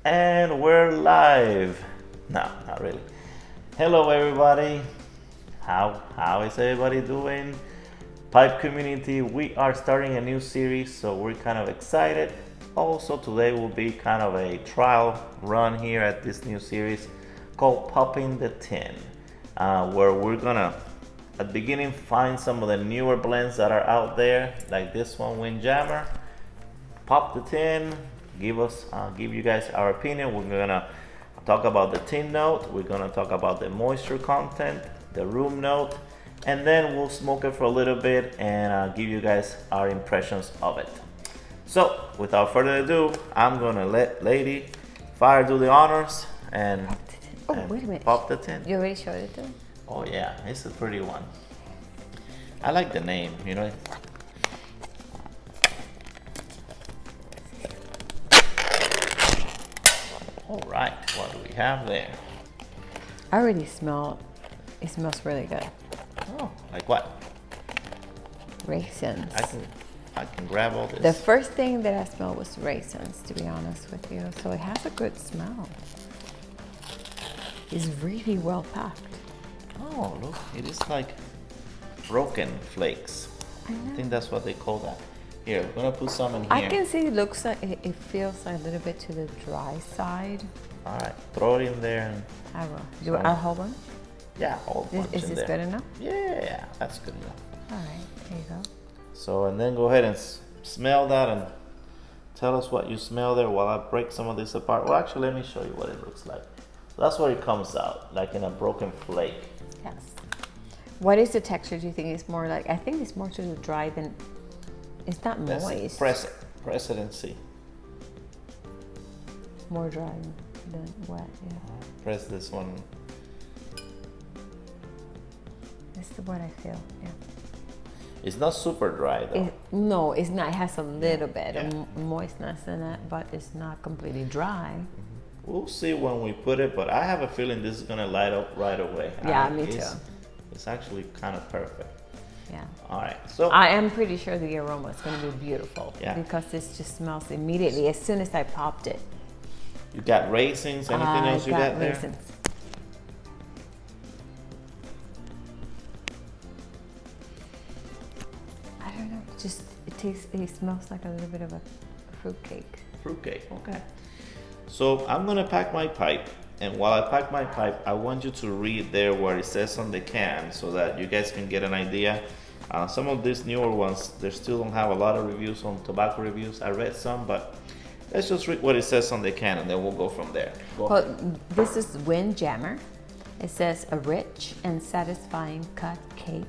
And we're live. No, not really. Hello everybody. How is everybody doing? Pipe community, we are starting a new series, so we're kind of excited. Also today will be kind of a trial run here at this new series called Popping the Tin, where we're gonna at the beginning find some of the newer blends that are out there, like this one, Windjammer. Pop the tin, give you guys our opinion. We're gonna talk about the tin note, we're gonna talk about the moisture content, the room note, and then we'll smoke it for a little bit and give you guys our impressions of it. So without further ado, I'm gonna let Lady Fire do the honors and wait a minute. Pop the tin. You already showed it to him? Oh yeah, it's a pretty one. I like the name, you know. All right, what do we have there? I already smell it. It smells really good. Oh, like what? Raisins. I can grab all this. The first thing that I smelled was raisins, to be honest with you. So it has a good smell. It's really well packed. Oh, look, it is like broken flakes. I know. I think that's what they call that. Here, we're gonna put some in here. I can see it looks like it feels like a little bit to the dry side. All right, throw it in there. And I will. I'll hold one. yeah, hold one. Is this good enough? Yeah, that's good enough. All right, there you go. So, and then go ahead and smell that and tell us what you smell there while I break some of this apart. Well, actually, let me show you what it looks like. So that's what it comes out, like in a broken flake. Yes. What is the texture? Do you think it's more like? I think it's more to the dry than. It's not moist. Presidency. More dry than wet. Yeah. Press this one. This is what I feel. Yeah. It's not super dry though. No, it's not. It has a little bit Yeah. of moistness in it, but it's not completely dry. We'll see when we put it, but I have a feeling this is gonna light up right away. Yeah, me too. It's actually kind of perfect. Yeah. All right, so I am pretty sure the aroma is going to be beautiful. Yeah. Because this just smells immediately as soon as I popped it. you got raisins. Anything else you got there? Raisins. I don't know. Just it smells like a little bit of a fruitcake. Fruitcake. Okay. So I'm gonna pack my pipe, and while I pack my pipe, I want you to read there where it says on the can, so that you guys can get an idea. Some of these newer ones, they still don't have a lot of reviews on tobacco reviews. I read some, but let's just read what it says on the can, and then we'll go from there. Go ahead. Well, this is Windjammer. It says a rich and satisfying cut cake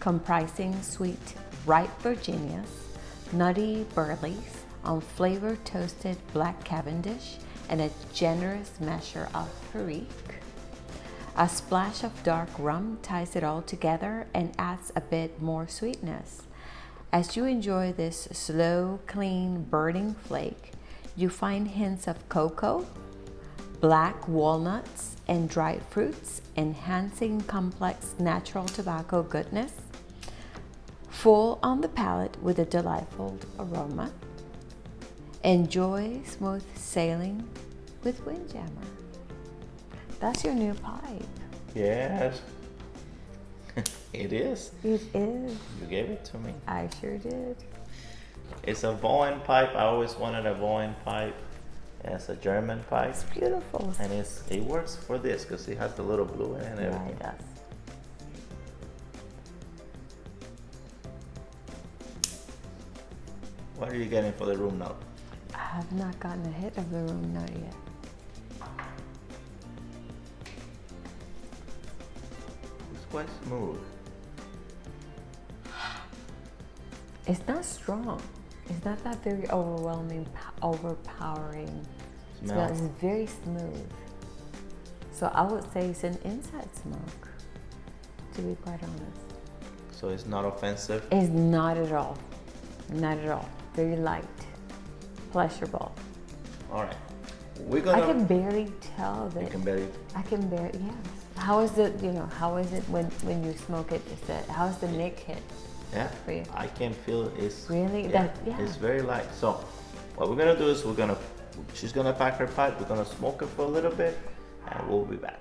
comprising sweet, ripe Virginias, nutty burleys, on flavor toasted black Cavendish, and a generous measure of Perique. A splash of dark rum ties it all together and adds a bit more sweetness. As you enjoy this slow, clean, burning flake, you find hints of cocoa, black walnuts, and dried fruits, enhancing complex natural tobacco goodness. Full on the palate with a delightful aroma. Enjoy smooth sailing with Windjammer. That's your new pipe. Yes. It is. It is. You gave it to me. I sure did. It's a Voin pipe. I always wanted a Voin pipe. It's a German pipe. It's beautiful. And it works for this because it has the little blue in it and Yeah, everything. it does. What are you getting for the room note? I have not gotten a hit of the room note yet. It's quite smooth. It's not strong. It's not that very overwhelming, overpowering smell. It's very smooth. So I would say it's an inside smoke, to be quite honest. So it's not offensive? It's not at all. Not at all. Very light. Pleasurable. All right. We're gonna. I can barely tell that. You can barely. I can barely, yes. How is it, how is it when you smoke it? How is the nick hit? Yeah, for you? I can feel it. It's Really? yeah, it's very light. So what we're gonna do is we're gonna she's gonna pack her pipe. We're gonna smoke it for a little bit, and we'll be back.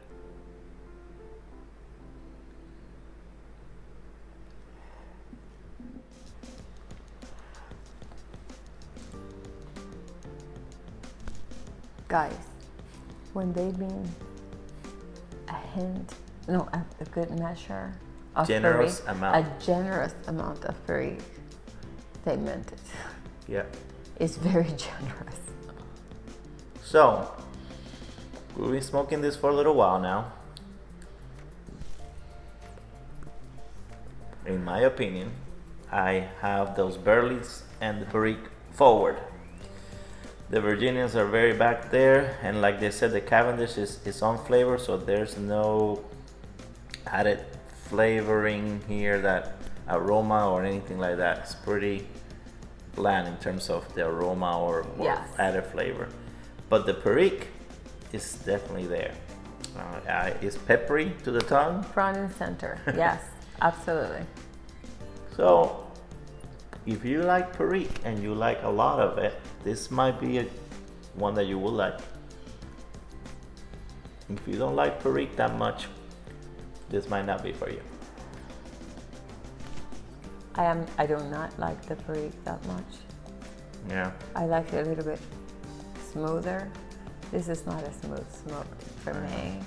Guys, when they mean a good measure of Generous Perique, amount. a generous amount of Perique, they meant it. Yeah. It's very generous. So, we've been smoking this for a little while now. In my opinion, I have those Burleys and the Perique forward. The Virginians are very back there, and like they said, the Cavendish is on flavor, so there's no added flavoring here, that aroma or anything like that. It's pretty bland in terms of the aroma or Yes. added flavor. But the Perique is definitely there. It's peppery to the tongue. Front and center. Yes, absolutely. So, if you like Perique and you like a lot of it, this might be one that you will like. If you don't like Perique that much, this might not be for you. I do not like the Perique that much. Yeah. I like it a little bit smoother. This is not a smooth smoke for me.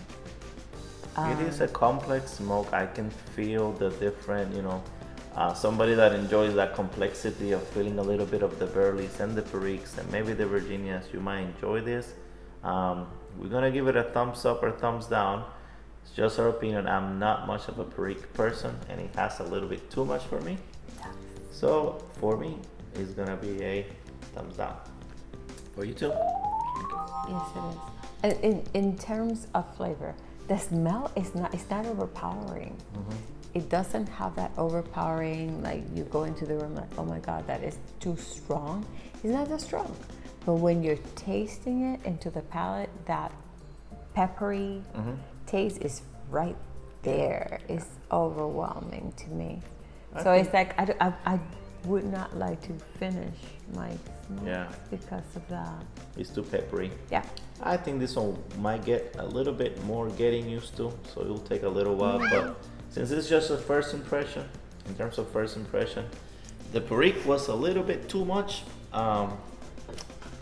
It is a complex smoke. I can feel the different, somebody that enjoys that complexity of feeling a little bit of the Burleys and the Periques and maybe the Virginias, you might enjoy this. We're gonna give it a thumbs up or thumbs down. It's just our opinion. I'm not much of a Perique person, and it has a little bit too much for me. So for me, it's gonna be a thumbs down. For you too? Yes, it is. And in terms of flavor, the smell is not overpowering. It doesn't have that overpowering, like you go into the room like, oh my God, that is too strong. It's not that strong. But when you're tasting it into the palate, that peppery taste is right there. It's overwhelming to me. So it's like, I would not like to finish my smoke because of that. It's too peppery. Yeah. I think this one might get a little bit more getting used to, so it will take a little while, but since it's just a first impression, in terms of first impression, the Perique was a little bit too much.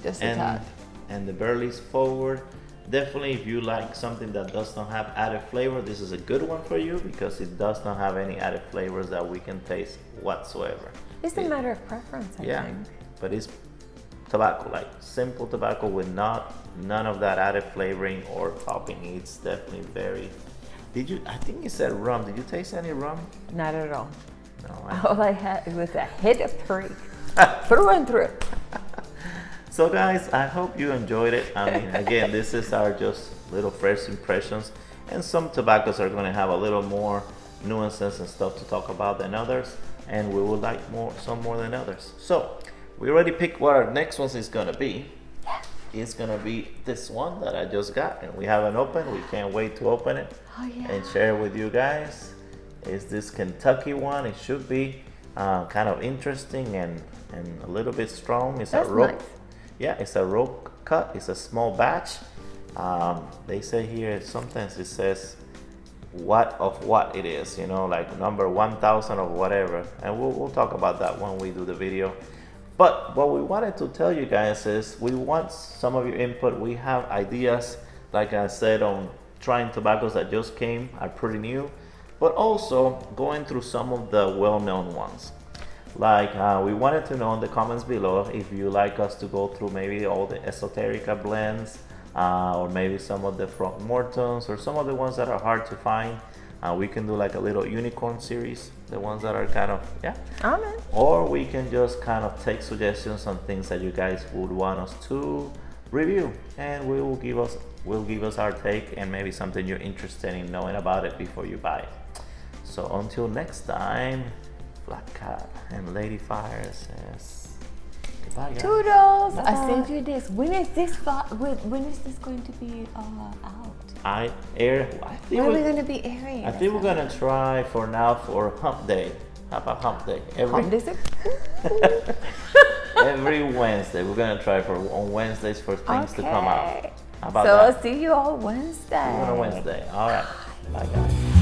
Just a touch. And the Burley's forward. Definitely, if you like something that does not have added flavor, this is a good one for you because it does not have any added flavors that we can taste whatsoever. It's a matter of preference, I think. But it's tobacco, like simple tobacco with none of that added flavoring or topping. It's definitely very. I think you said rum. Did you taste any rum? Not at all. No. All I had was a hit of Perique through and through. So guys, I hope you enjoyed it. I mean, again, this is our just little first impressions, and some tobaccos are going to have a little more nuances and stuff to talk about than others, and we will like some more than others. So we already picked what our next one is going to be. It's going to be this one that I just got, and we haven't opened. We can't wait to open it and share it with you guys. It's this Kentucky one. It should be kind of interesting and a little bit strong. It's That's a rope. nice. Yeah, it's a rope cut. It's a small batch. They say here, sometimes it says what it is, like number 1000 or whatever. And we'll talk about that when we do the video. But what we wanted to tell you guys is we want some of your input. We have ideas, like I said, on trying tobaccos that just came, are pretty new, but also going through some of the well-known ones. Like we wanted to know in the comments below if you like us to go through maybe all the Esoterica blends, or maybe some of the Mortons, or some of the ones that are hard to find. We can do like a little unicorn series, the ones that are kind of, Amen. or we can just kind of take suggestions on things that you guys would want us to review, and we'll give us our take and maybe something you're interested in knowing about it before you buy it. So until next time, Black Cat and Lady Fire says goodbye, guys. Toodles! Bye. I sent you this. When is this going to be out? I think When are we going to be airing? I think we're gonna try for now for Hump Day. How about Hump Day? Hump Day? Every Wednesday. We're gonna try on Wednesdays for things to come out. Okay. How about So that? see you on Wednesday. See you on a Wednesday. All right. Bye, guys.